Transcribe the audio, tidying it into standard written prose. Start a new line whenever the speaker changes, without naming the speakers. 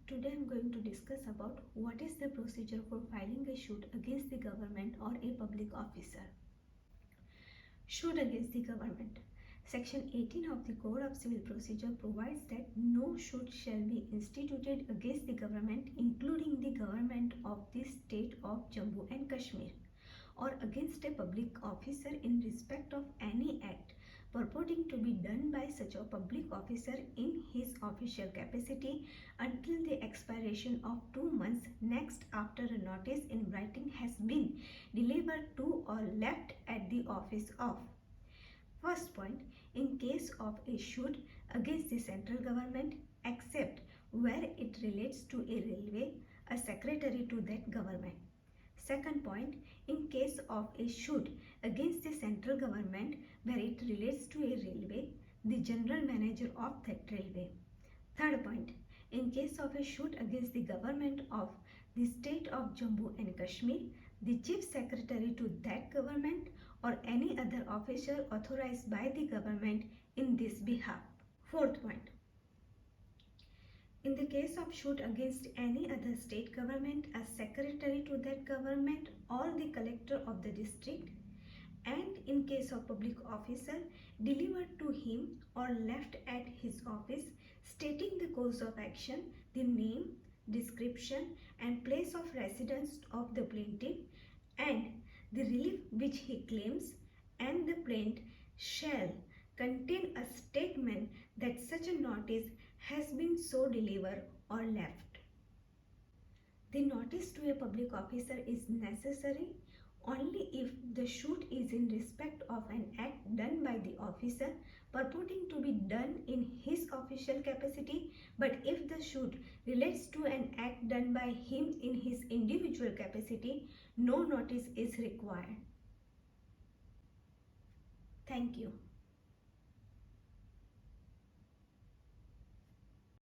Today I am going to discuss about what is the procedure for filing a suit against the government or a public officer. Suit against the government. Section 18 of the Code of Civil Procedure provides that no suit shall be instituted against the government, including the government of the state of Jammu and Kashmir, or against a public officer in respect of any act purporting to be done by such a public officer in his official capacity until the expiration of 2 months next after a notice in writing has been delivered to or left at the office of. First point, in case of a suit against the central government, except where it relates to a railway, a secretary to that government. Second point, in case of a suit against the central government where it relates to a railway, the general manager of that railway. Third point, in case of a suit against the government of the state of Jammu and Kashmir, the chief secretary to that government or any other official authorized by the government in this behalf. Fourth point, in the case of suit against any other state government, a secretary to that government or the collector of the district, and in case of public officer, delivered to him or left at his office, stating the course of action, the name, description and place of residence of the plaintiff, and the relief which he claims, and the plaintiff shall contain a statement that such a notice has been so delivered or left. The notice to a public officer is necessary only if the suit is in respect of an act done by the officer purporting to be done in his official capacity, but if the suit relates to an act done by him in his individual capacity, no notice is required. Thank you.